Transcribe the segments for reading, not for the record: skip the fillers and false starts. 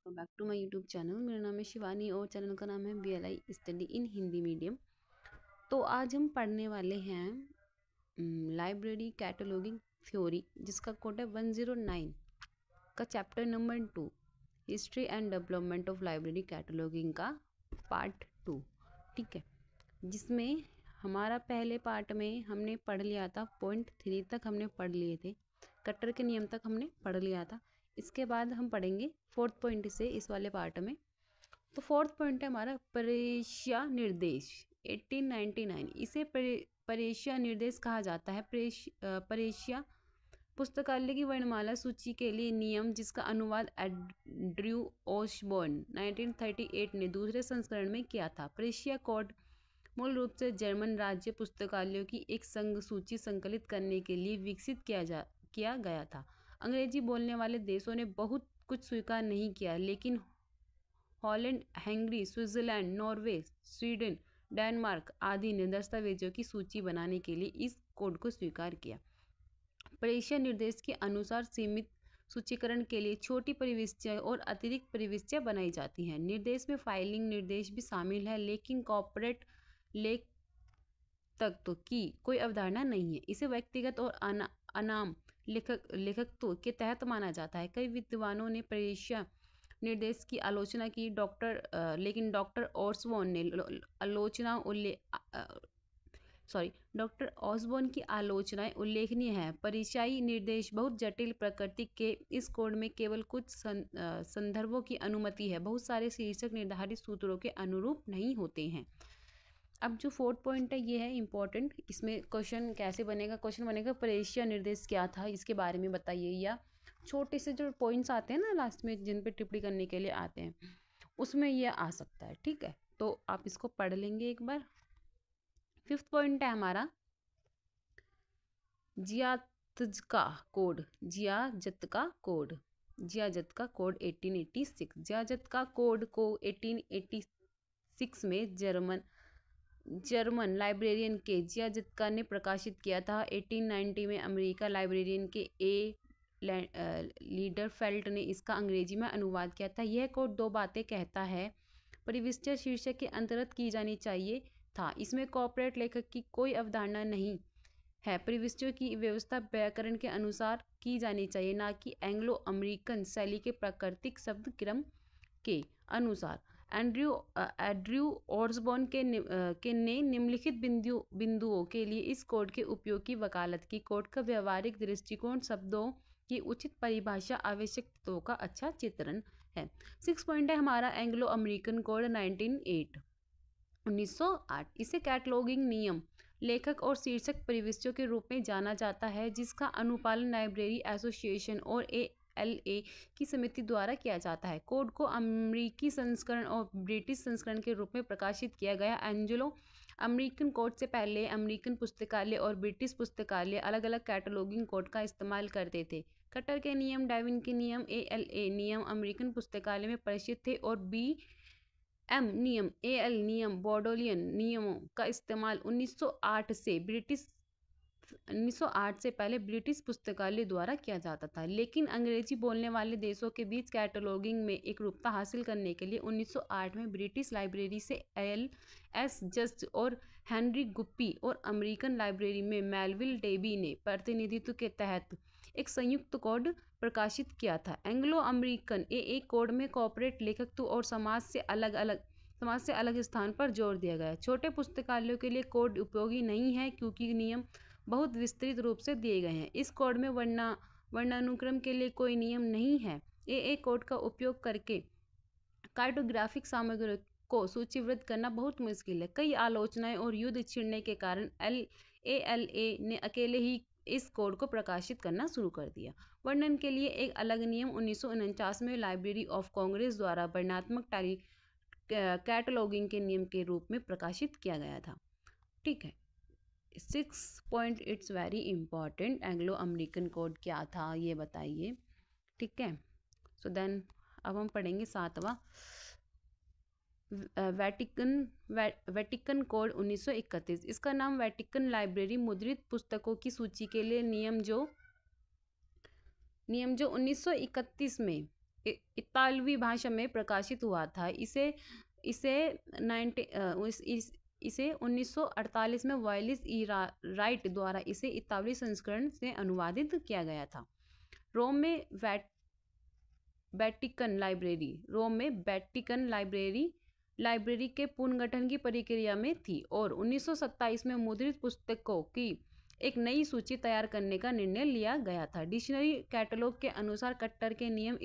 Welcome back to my YouTube channel. मेरा नाम है शिवानी और चैनल का नाम है BLI study in Hindi medium. तो आज हम पढ़ने वाले हैं लाइब्रेरी कैटलॉगिंग थ्योरी, जिसका कोड है 109 का chapter number 2 history and development of library cataloguing का पार्ट 2। ठीक है, जिसमें हमारा पहले पार्ट में हमने पढ़ लिया था पॉइंट 3 तक हमने पढ़ लिए थे, कटर के नियम तक हमने पढ़ लिया था। इसके बाद हम पढ़ेंगे फोर्थ पॉइंट से इस वाले पार्ट में। तो फोर्थ पॉइंट है हमारा परेशिया निर्देश 1899। इसे परेशिया निर्देश कहा जाता है। परेशिया पुस्तकालय की वर्णमाला सूची के लिए नियम, जिसका अनुवाद एंड्रयू ओसबॉर्न 1938 ने दूसरे संस्करण में किया था। परेशिया कोड मूल रूप से जर्मन राज्य पुस्तकालयों की एक संघ सूची संकलित करने के लिए विकसित किया गया था। अंग्रेजी बोलने वाले देशों ने बहुत कुछ स्वीकार नहीं किया, लेकिन Holland, Hungary, Switzerland, Norway, Sweden, Denmark आदि ने दस्तावेजों की सूची बनाने के लिए इस कोड को स्वीकार किया। परेशिया निर्देश के अनुसार सीमित सूचीकरण के लिए छोटी परिविष्टियाँ और अतिरिक्त परिविष्टियाँ बनाई जाती हैं। निर्देश में फाइलिंग निर्देश भी शामिल है, लेकिन कॉर्पोरेट लेख तक तो की कोई अवधारणा नहीं है। इसे व्यक्तिगत और अनाम लेखकत्व के तहत माना जाता है। कई विद्वानों ने परेशिया निर्देश की आलोचना की, लेकिन डॉक्टर ऑसबॉर्न की आलोचनाएं उल्लेखनीय है। परिचयी निर्देश बहुत जटिल प्रकृति के इस कोड में केवल कुछ संदर्भों की अनुमति है। बहुत सारे शीर्षक निर्धारित सूत्रों के अनुरूप नहीं होते हैं। अब जो फोर्थ पॉइंट है ये है इम्पोर्टेंट। इसमें क्वेश्चन कैसे बनेगा? क्वेश्चन बनेगा परेशिया निर्देश क्या था, इसके बारे में बताइए। या छोटे से जो पॉइंट्स आते हैं ना लास्ट में, जिन पे टिप्पणी करने के लिए आते हैं, उसमें ये आ सकता है। ठीक है, तो आप इसको पढ़ लेंगे एक बार। फिफ्थ पॉइंट है हमारा जियाजत का कोड 1886। जियाजत का कोड को 1886 में जर्मन लाइब्रेरियन के जियाजत्का ने प्रकाशित किया था। 1890 में अमेरिका लाइब्रेरियन के लीडरफेल्ट ने इसका अंग्रेजी में अनुवाद किया था। यह कोड दो बातें कहता है। परिविष्टियाँ शीर्षक के अंतर्गत की जानी चाहिए था। इसमें कॉर्पोरेट लेखक की कोई अवधारणा नहीं है। परिविष्टियों की व्यवस्था व्याकरण के अनुसार की जानी चाहिए, ना कि एंग्लो अमेरिकन शैली के प्राकृतिक शब्द क्रम के अनुसार। एंड्रयू ओसबॉर्न के ने निम्नलिखित बिंदुओं के लिए इस कोड के उपयोग की वकालत की। कोड का व्यवहारिक दृष्टिकोण, शब्दों की उचित परिभाषा, आवश्यक तत्वों का अच्छा चित्रण है। 6 पॉइंट है हमारा एंग्लो अमेरिकन कोड 1908। इसे कैटलॉगिंग नियम, लेखक और शीर्षक परिविष्टियों के रूप में जाना जाता है, जिसका अनुपालन लाइब्रेरी एसोसिएशन और ALA की समिति द्वारा किया जाता है। कोड को अमेरिकी संस्करण और ब्रिटिश संस्करण के रूप में प्रकाशित किया गया। एंग्लो अमेरिकन कोड से पहले अमेरिकन पुस्तकालय और ब्रिटिश पुस्तकालय अलग अलग कैटलॉगिंग कोड का इस्तेमाल करते थे। कटर के नियम, डार्विन के नियम, ALA नियम अमेरिकन पुस्तकालय में परिचित थे और BM नियम, AL नियम, बॉर्डोलियन नियमों का इस्तेमाल 1908 से पहले ब्रिटिश पुस्तकालय द्वारा किया जाता था। लेकिन अंग्रेजी बोलने वाले देशों के बीच कैटलॉगिंग में एक रूपता हासिल करने के लिए 1908 में ब्रिटिश लाइब्रेरी से LS जस्ट और हेनरी गुप्पी और अमेरिकन लाइब्रेरी में मेलविल डेबी ने प्रतिनिधित्व के तहत एक संयुक्त कोड प्रकाशित किया था। एंग्लो अमेरिकन AA कोड में कॉर्पोरेट लेखकत्व और समाज से अलग स्थान पर जोर दिया गया। छोटे पुस्तकालयों के लिए कोड उपयोगी नहीं है, क्योंकि नियम बहुत विस्तृत रूप से दिए गए हैं। इस कोड में वर्णानुक्रम के लिए कोई नियम नहीं है। AA कोड का उपयोग करके कार्टोग्राफिक सामग्री को सूचीबद्ध करना बहुत मुश्किल है। कई आलोचनाएं और युद्ध छिड़ने के कारण ALA ने अकेले ही इस कोड को प्रकाशित करना शुरू कर दिया। वर्णन के लिए एक अलग नियम 1949 में लाइब्रेरी ऑफ कांग्रेस द्वारा वर्णनात्मक कैटलॉगिंग के नियम के रूप में प्रकाशित किया गया था। ठीक है, 6 point it's very important. Anglo American code क्या था ये बताइए। ठीक है, सो देन अब हम पढ़ेंगे 7वां वेटिकन कोड 1931। इसका नाम वेटिकन लाइब्रेरी मुद्रित पुस्तकों की सूची के लिए नियम जो 1931 में इतालवी भाषा में प्रकाशित हुआ था। इसे इसे 1948 में वायलिस ई राइट द्वारा इसे इतालवी संस्करण से अनुवादित किया गया था। रोम में वेटिकन लाइब्रेरी के पुनर्गठन की प्रक्रिया में थी और 1927 में मुद्रित पुस्तकों की एक नई सूची तैयार करने का निर्णय लिया गया था। डिक्शनरी कैटलॉग के अनुसार कट्टर के नियम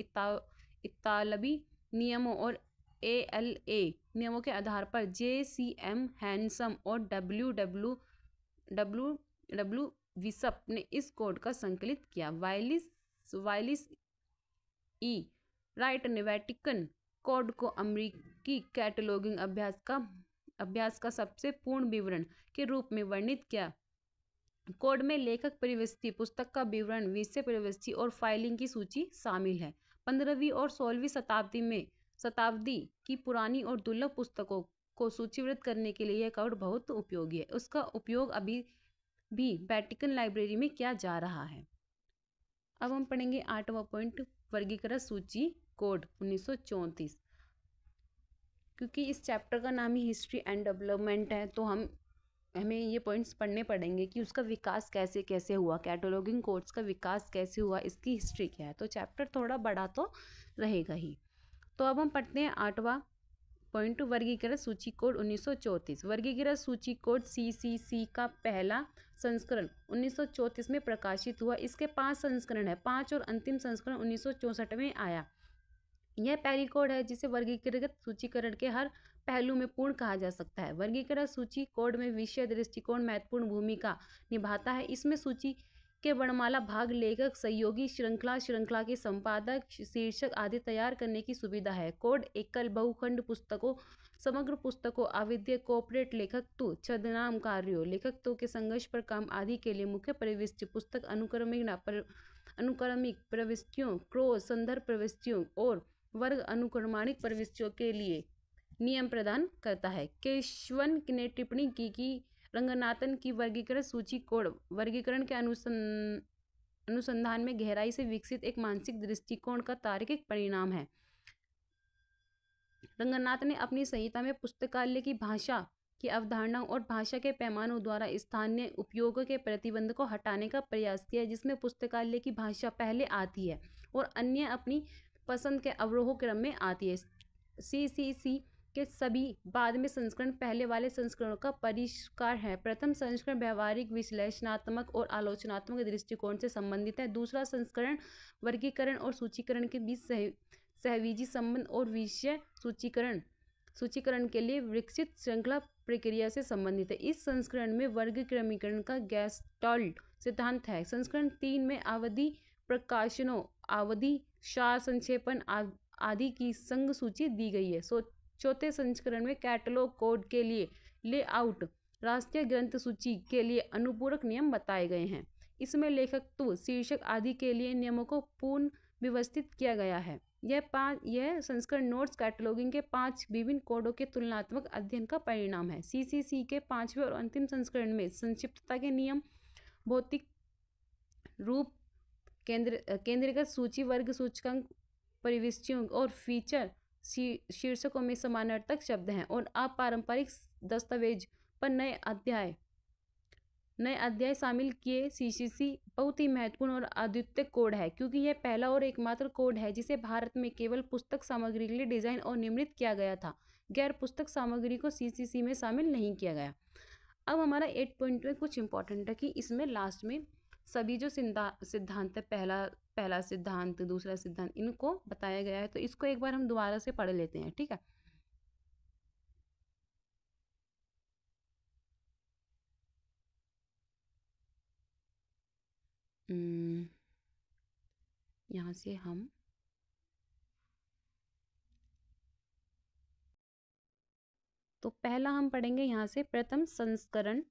इतालवी नियमों और ALA नियमों के आधार पर JCM हैंसम और W विसप ने इस कोड का संकलित किया। वायलिस ई राइट ने वेटिकन कोड को अमेरिकी कैटलॉगिंग अभ्यास का सबसे पूर्ण विवरण के रूप में वर्णित किया। कोड में लेखक प्रविष्टि, पुस्तक का विवरण, विषय प्रविष्टि और फाइलिंग की सूची शामिल है। 15वीं और 16वीं शताब्दी की पुरानी और दुर्लभ पुस्तकों को सूचीबद्ध करने के लिए यह कोड बहुत उपयोगी है। उसका उपयोग अभी भी वेटिकन लाइब्रेरी में किया जा रहा है। अब हम पढ़ेंगे 8वां पॉइंट, वर्गीकरण सूची कोड 1934। क्योंकि इस चैप्टर का नाम ही हिस्ट्री एंड डेवलपमेंट है तो हमें ये पॉइंट्स पढ़ने पड़ेंगे कि उसका विकास कैसे कैसे हुआ, कैटलॉगिंग कोड्स का विकास कैसे हुआ, इसकी हिस्ट्री क्या है। तो चैप्टर थोड़ा बड़ा तो रहेगा ही। तो अब हम पढ़ते हैं 8वां पॉइंट, वर्गीकरण सूची कोड 1934। वर्गीकरण सूची कोड CCC का पहला संस्करण 1934 में प्रकाशित हुआ। इसके 5 संस्करण है। 5 और अंतिम संस्करण 1964 में आया। यह पहली कोड है जिसे वर्गीकृत सूचीकरण के हर पहलू में पूर्ण कहा जा सकता है। वर्गीकरण सूची कोड में विषय दृष्टिकोण महत्वपूर्ण भूमिका निभाता है। इसमें सूची के वर्णमाला भाग, लेखक, सहयोगी, श्रृंखला के संपादक, शीर्षक आदि तैयार करने की सुविधा है। कोड एकल बहुखंड पुस्तकों, समग्र पुस्तकों, अविद्य कॉर्पोरेट लेखकत्व, छद्मनाम कार्यों, लेखकत्व के संघर्ष पर काम आदि के लिए मुख्य प्रविष्टि, पुस्तक अनुक्रमिक प्रविष्टियों, क्रॉस संदर्भ प्रविष्टियों और वर्ग अनुक्रमणिक प्रविष्टियों के लिए नियम प्रदान करता है। केशवन ने टिप्पणी की कि रंगनाथन की वर्गीकरण सूची कोड वर्गीकरण के अनुसंधान में गहराई से विकसित एक मानसिक दृष्टिकोण का तार्किक परिणाम है। रंगनाथ ने अपनी संहिता में पुस्तकालय की भाषा की अवधारणाओं और भाषा के पैमानों द्वारा स्थानीय उपयोग के प्रतिबंध को हटाने का प्रयास किया, जिसमें पुस्तकालय की भाषा पहले आती है और अन्य अपनी पसंद के अवरोह क्रम में आती है। CCC के सभी बाद में संस्करण पहले वाले संस्करणों का परिष्कार है। प्रथम संस्करण व्यवहारिक, विश्लेषणात्मक और आलोचनात्मक दृष्टिकोण से संबंधित है। दूसरा संस्करण वर्गीकरण और सूचीकरण के बीच सहविजी संबंध और विषय सूचीकरण के लिए विकसित श्रृंखला प्रक्रिया से संबंधित है। इस संस्करण में वर्गीकरण का गेस्टाल्ट सिद्धांत है। संस्करण 3 में अवधि प्रकाशनों, अवधि सार संक्षेपण आदि की संघ सूची दी गई है। चौथे संस्करण में कैटलॉग कोड के लिए लेआउट, राष्ट्रीय ग्रंथ सूची के लिए अनुपूरक नियम बताए गए हैं। इसमें लेखकत्व, शीर्षक आदि के लिए नियमों को पुनः व्यवस्थित किया गया है। यह संस्करण नोट्स कैटलॉगिंग के 5 विभिन्न कोडों के तुलनात्मक अध्ययन का परिणाम है। CCC के 5वें और अंतिम संस्करण में संक्षिप्तता के नियम, भौतिक रूप, केंद्रीकृत सूची, वर्ग सूचकांक, प्रविष्टियों और फीचर शीर्षकों में समानार्थक शब्द हैं और अपारंपरिक दस्तावेज पर नए अध्याय शामिल किए। CCC बहुत ही महत्वपूर्ण और अद्वितीय कोड है क्योंकि यह पहला और एकमात्र कोड है जिसे भारत में केवल पुस्तक सामग्री के लिए डिजाइन और निर्मित किया गया था। गैर पुस्तक सामग्री को CCC में शामिल नहीं किया गया। अब हमारा 8 पॉइंट में कुछ इंपॉर्टेंट है कि इसमें लास्ट में सभी जो सिद्धांत है, पहला सिद्धांत, दूसरा सिद्धांत, इनको बताया गया है। तो इसको एक बार हम दोबारा से पढ़ लेते हैं, ठीक है। यहाँ से हम तो पहला हम पढ़ेंगे यहाँ से प्रथम संस्करण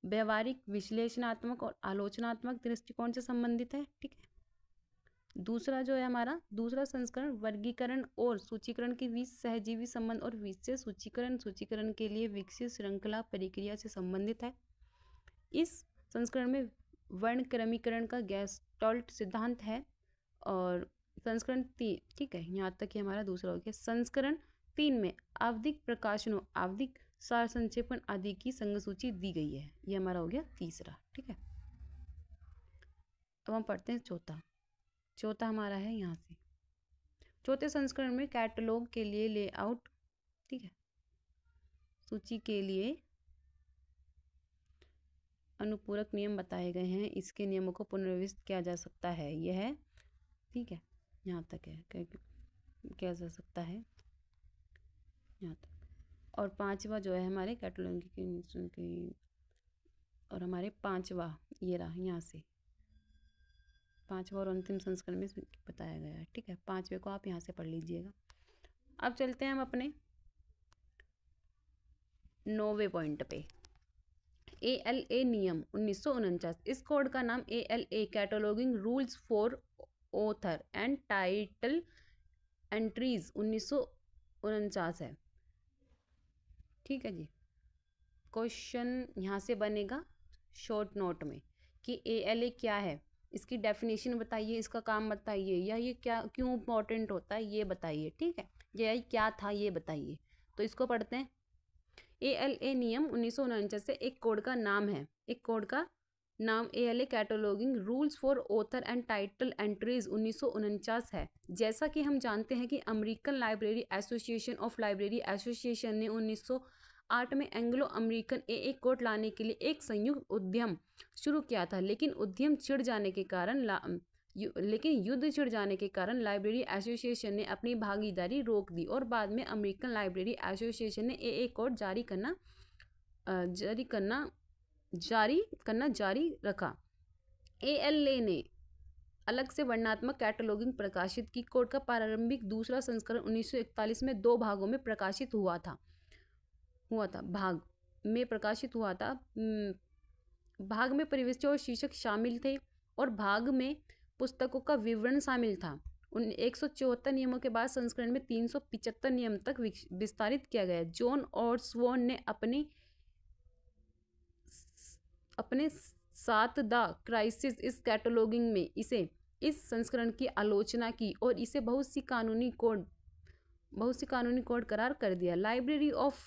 व्यवहारिक, विश्लेषणात्मक और आलोचनात्मक दृष्टिकोण से संबंधित है, ठीक है। दूसरा जो है हमारा दूसरा संस्करण वर्गीकरण और सूचीकरण के बीच सहजीवी संबंध और विषय सूचीकरण के लिए विकसित श्रृंखला प्रक्रिया से संबंधित है। इस संस्करण में वर्ण क्रमीकरण का गेस्टाल्ट सिद्धांत है और संस्करण 3, ठीक है, यहाँ तक कि हमारा दूसरा हो गया। संस्करण 3 में आवधिक प्रकाशनों, आवधिक सार संक्षेपण आदि की संग सूची दी गई है। ये हमारा हो गया तीसरा, ठीक है। अब हम पढ़ते हैं चौथा। चौथा हमारा है यहाँ से, चौथे संस्करण में कैटलॉग के लिए लेआउट, ठीक है, सूची के लिए अनुपूरक नियम बताए गए हैं। इसके नियमों को पुनर्व्यवस्थित किया जा सकता है। यह है, ठीक है, यहाँ तक है, किया जा सकता है यहाँ तक। और पांचवा जो है हमारे कैटलॉग की, और हमारे पांचवा ये रहा यहाँ से, पांचवा और अंतिम संस्करण में बताया गया है, ठीक है। पांचवे को आप यहाँ से पढ़ लीजिएगा। अब चलते हैं हम अपने 9वें पॉइंट पे। ALA नियम 1949। इस कोड का नाम ALA cataloguing rules for author and title entries 1949 है, ठीक है जी। क्वेश्चन यहाँ से बनेगा शॉर्ट नोट में कि ALA क्या है, इसकी डेफिनेशन बताइए, इसका काम बताइए, या ये क्या क्यों इम्पोर्टेंट होता है ये बताइए, ठीक है। ये क्या था ये बताइए। तो इसको पढ़ते हैं। ALA नियम 1949 से एक कोड का नाम है, एक कोड का नाम ALA cataloguing rules for author and title entries 1949 है। जैसा कि हम जानते हैं कि American Library association of library association ने 1908 में एंग्लो अमेरिकन AA कोड लाने के लिए एक संयुक्त उद्यम शुरू किया था, लेकिन युद्ध छिड़ जाने के कारण लाइब्रेरी एसोसिएशन ने अपनी भागीदारी रोक दी और बाद में अमेरिकन लाइब्रेरी एसोसिएशन ने AA कोड जारी करना जारी रखा। ALA ने अलग से वर्णनात्मक कैटलॉगिंग प्रकाशित की। कोड का प्रारंभिक दूसरा संस्करण 1941 में 2 भागों में प्रकाशित हुआ था। भाग में प्रकाशित हुआ था। भाग में परिविष्टि और शीर्षक शामिल थे और भाग में पुस्तकों का विवरण शामिल था। 174 नियमों के बाद संस्करण में 375 नियम तक विस्तारित किया गया। जॉन ऑर्सबॉर्न ने अपने साथ द क्राइसिस इस कैटलॉगिंग में इस संस्करण की आलोचना की और इसे बहुत सी कानूनी कोड करार कर दिया। लाइब्रेरी ऑफ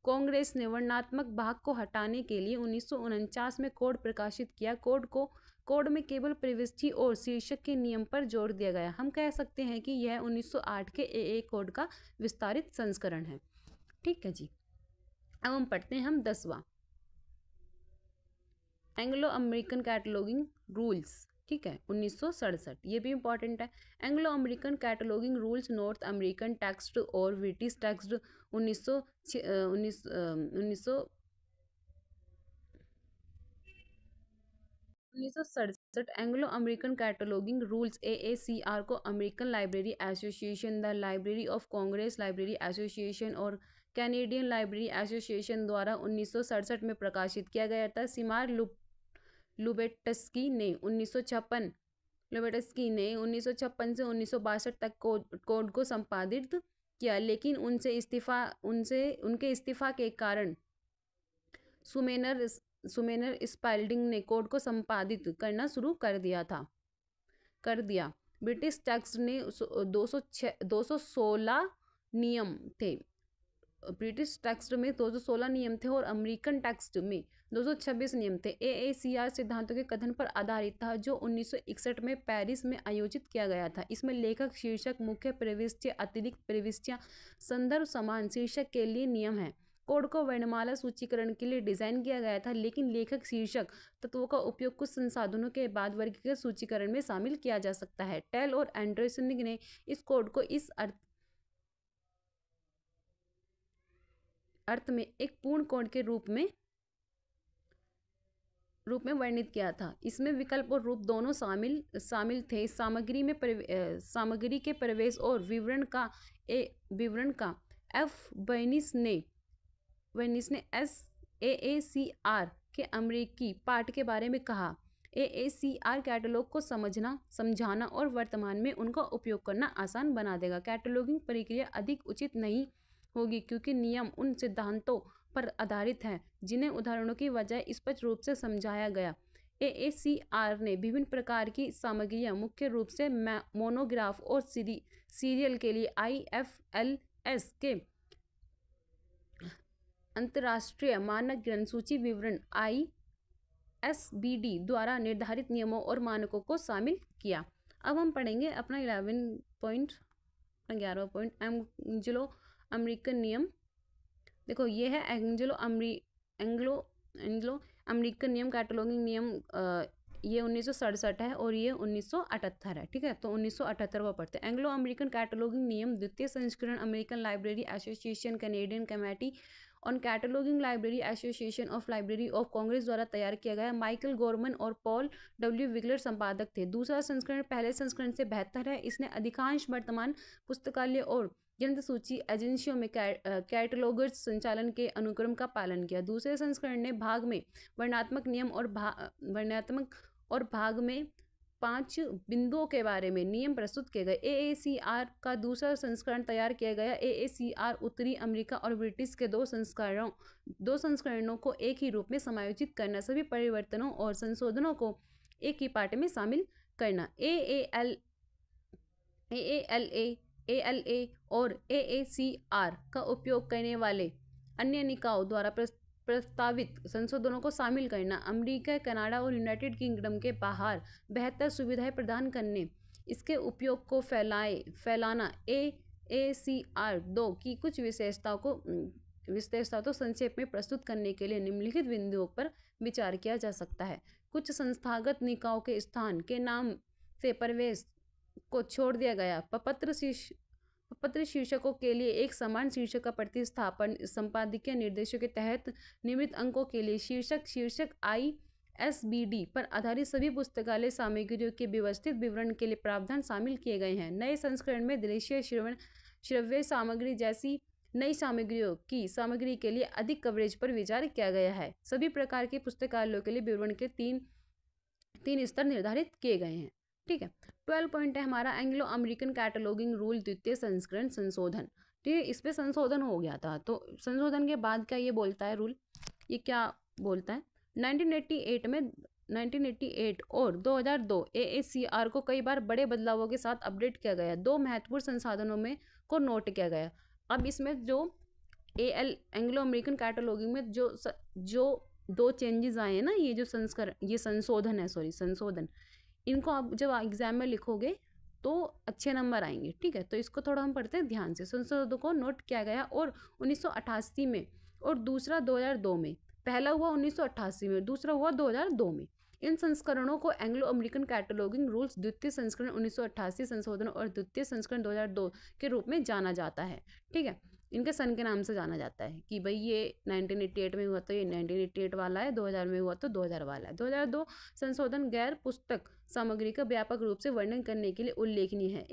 कांग्रेस ने वर्णनात्मक भाग को हटाने के लिए 1949 में कोड प्रकाशित किया। कोड में केवल प्रविष्टि और शीर्षक के नियम पर जोर दिया गया। हम कह सकते हैं कि यह 1908 के AA कोड का विस्तारित संस्करण है, ठीक है जी। अब हम पढ़ते हैं हम 10वां एंग्लो अमेरिकन कैटलॉगिंग रूल्स, ठीक है, 1967। ये भी इंपॉर्टेंट है। Anglo American cataloguing rules North American text और British text 1967। Anglo American cataloguing rules AACR को American Library Association, the Library of Congress Library Association और कैनेडियन लाइब्रेरी एसोसिएशन द्वारा 1967 में प्रकाशित किया गया था। सिमार लुबेटस्की ने 1956 से 1962 तक कोड को संपादित किया, लेकिन उनके इस्तीफा के कारण सुमेनर स्पाल्डिंग ने कोड को संपादित करना शुरू कर दिया। ब्रिटिश टेक्स्ट ने 216 नियम थे। ब्रिटिश टेक्स्ट में 216 नियम थे और अमेरिकन टेक्स्ट में 226 नियम थे। AACR सिद्धांतों के कथन पर आधारित था जो 1961 में पेरिस में आयोजित किया गया था। इसमें लेखक शीर्षक, मुख्य प्रविष्टियां, अतिरिक्त प्रविष्टियां, संदर्भ समान शीर्षक के लिए नियम है। कोड को वर्णमाला सूचीकरण के लिए डिजाइन किया गया था, लेकिन लेखक शीर्षक तत्वों का उपयोग कुछ संसाधनों के बाद वर्गीकृत सूचीकरण में शामिल किया जा सकता है। टेल और एंडरसन ने इस कोड को इस अर्थ में एक पूर्ण कोड के रूप में वर्णित किया था। इसमें विकल्प और रूप दोनों शामिल थे। सामग्री के प्रवेश और विवरण का एफ बर्निस ने AACR के अमेरिकी पार्ट के बारे में कहा। AACR कैटलॉग को समझाना और वर्तमान में उनका उपयोग करना आसान बना देगा। कैटलॉगिंग प्रक्रिया अधिक उचित नहीं होगी क्योंकि नियम उन सिद्धांतों पर आधारित हैं जिन्हें उदाहरणों की बजाय स्पष्ट रूप से समझाया गया। AACR ने विभिन्न प्रकार की सामग्रियां मुख्य रूप से मोनोग्राफ और सीरियल के लिए IFLS के अंतर्राष्ट्रीय मानक ग्रंथ सूची विवरण ISBD द्वारा निर्धारित नियमों और मानकों को शामिल किया। अब हम पढ़ेंगे अपना 11 पॉइंट एंग्लो अमेरिकन नियम। देखो ये है एंग्लो अमेरिकन नियम, कैटलॉगिंग नियम। ये 1967 है और ये 1978 है। ठीक है, तो 1978 को पढ़ते हैं। एंग्लो अमेरिकन कैटलॉगिंग नियम द्वितीय संस्करण American Library association, Canadian committee on cataloguing library association of library of Congress द्वारा तैयार किया गया। माइकल गोरमन और पॉल डब्ल्यू विगलर संपादक थे। दूसरा संस्करण पहले संस्करण से बेहतर है। इसने अधिकांश वर्तमान पुस्तकालय और ग्रंथ सूची एजेंसियों में कैटलॉगर्स संचालन के अनुक्रम का पालन किया। दूसरे संस्करण ने भाग में वर्णनात्मक नियम और भाग में 5 बिंदुओं के बारे में नियम प्रस्तुत किए गए। AACR का दूसरा संस्करण तैयार किया गया। AACR उत्तरी अमेरिका और ब्रिटिश के दो संस्करणों को एक ही रूप में समायोजित करना, सभी परिवर्तनों और संशोधनों को एक ही पाठ में शामिल करना। ALA और AACR का उपयोग करने वाले अन्य निकायों द्वारा प्रस्तावित संशोधनों को शामिल करना, अमेरिका, कनाडा और यूनाइटेड किंगडम के बाहर बेहतर सुविधाएं प्रदान करने, इसके उपयोग को फैलाना। AACR 2 की कुछ विशेषताओं तो संक्षेप में प्रस्तुत करने के लिए निम्नलिखित बिंदुओं पर विचार किया जा सकता है। कुछ संस्थागत निकायों के स्थान के नाम से प्रवेश को छोड़ दिया गया। पत्र शीर्षकों के लिए एक समान शीर्षक का प्रतिस्थापन। संपादकीय निर्देशों के तहत निम्नलिखित अंकों के लिए शीर्षक ISBD पर आधारित सभी पुस्तकालय सामग्रियों के व्यवस्थित विवरण के लिए प्रावधान शामिल किए गए हैं। नए संस्करण में दृश्य श्रव्य सामग्री जैसी नई सामग्री के लिए अधिक कवरेज पर विचार किया गया है। सभी प्रकार के पुस्तकालयों के लिए विवरण के तीन स्तर निर्धारित किए गए हैं। ठीक है, 12 पॉइंट है हमारा एंग्लो अमेरिकन कैटलॉगिंग रूल द्वितीय संस्करण संशोधन। ठीक है, इस पे संशोधन हो गया था। तो संशोधन के बाद क्या ये बोलता है रूल, ये क्या बोलता है? 1988 और 2002 AACR को कई बार बड़े बदलावों के साथ अपडेट किया गया। 2 महत्वपूर्ण संसाधनों में को नोट किया गया। अब इसमें जो एंग्लो अमेरिकन कैटलॉगिंग में जो 2 चेंजेस आए हैं ना, ये संशोधन है, संशोधन, इनको आप जब एग्जाम में लिखोगे तो अच्छे नंबर आएंगे। ठीक है, तो इसको थोड़ा हम पढ़ते हैं ध्यान से। संशोधनों को नोट किया गया और 1988 में और दूसरा 2002 में। पहला हुआ 1988 में, दूसरा हुआ 2002 में। इन संस्करणों को एंग्लो अमेरिकन कैटलॉगिंग रूल्स द्वितीय संस्करण 1988 संशोधन और द्वितीय संस्करण 2002 के रूप में जाना जाता है। ठीक है, इनके सन के नाम से जाना जाता है कि भाई ये 1988 में हुआ तो ये 1988 वाला है, 2000 में हुआ तो 2000 वाला है। 2002 संशोधन गैर पुस्तक सामग्री का व्यापक रूप से वर्णन करने के लिए उल्लेखनीय है।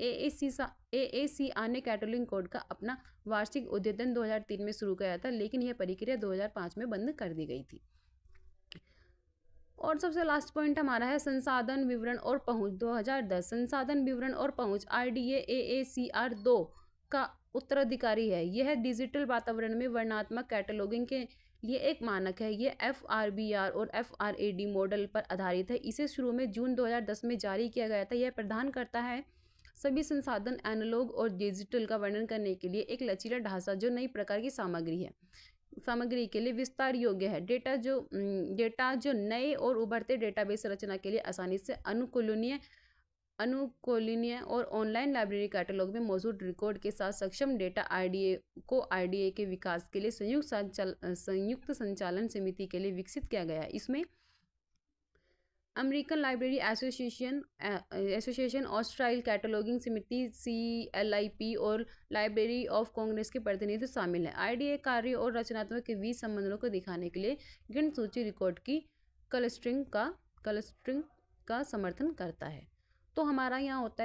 AACR ने कैटलॉगिंग कोड का अपना वार्षिक अद्यतन 2003 में शुरू किया था, लेकिन यह प्रक्रिया 2005 में बंद कर दी गई थी। और सबसे लास्ट पॉइंट हमारा है संसाधन विवरण और पहुंच। 2010 संसाधन विवरण और पहुंच RDA AACR 2 का उत्तराधिकारी है। यह डिजिटल वातावरण में वर्णनात्मक कैटलॉगिंग के लिए एक मानक है। यह FRBR और FRAD मॉडल पर आधारित है। इसे शुरू में जून 2010 में जारी किया गया था। यह प्रदान करता है सभी संसाधन एनालॉग और डिजिटल का वर्णन करने के लिए एक लचीला ढांचा जो नई प्रकार की सामग्री के लिए विस्तार योग्य है। डेटा जो नए और उभरते डेटाबेस रचना के लिए आसानी से अनुकूलनीय और ऑनलाइन लाइब्रेरी कैटलॉग में मौजूद रिकॉर्ड के साथ सक्षम डेटा RDA के विकास के लिए संयुक्त संचालन समिति के लिए विकसित किया गया। इसमें अमेरिकन लाइब्रेरी एसोसिएशन, ऑस्ट्रेलियाई कैटलॉगिंग समिति CLIP और लाइब्रेरी ऑफ कांग्रेस के प्रतिनिधि शामिल हैं। RDA कार्य और रचनात्मक के बीच संबंधों को दिखाने के लिए ग्रंथ सूची रिकॉर्ड की क्लस्टरिंग का समर्थन करता है। तो हमारा यहाँ होता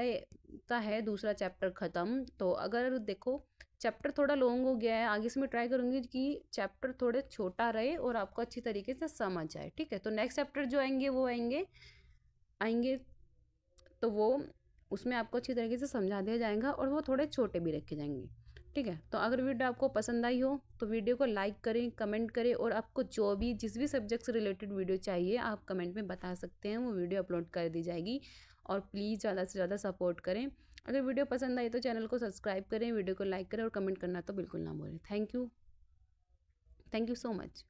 है दूसरा चैप्टर ख़त्म। तो अगर देखो चैप्टर थोड़ा लॉन्ग हो गया है, आगे से मैं ट्राई करूँगी कि चैप्टर थोड़े छोटा रहे और आपको अच्छी तरीके से समझ आए। ठीक है, तो नेक्स्ट चैप्टर जो आएंगे वो आएंगे तो वो उसमें आपको अच्छी तरीके से समझा दिया जाएगा और वो थोड़े छोटे भी रखे जाएंगे। ठीक है। तो अगर वीडियो आपको पसंद आई हो तो वीडियो को लाइक करें, कमेंट करें, और आपको जो भी जिस भी सब्जेक्ट से रिलेटेड वीडियो चाहिए आप कमेंट में बता सकते हैं, वो वीडियो अपलोड कर दी जाएगी। और प्लीज़ ज़्यादा से ज़्यादा सपोर्ट करें। अगर वीडियो पसंद आई तो चैनल को सब्सक्राइब करें, वीडियो को लाइक करें और कमेंट करना तो बिल्कुल ना भूलें। Thank you so much.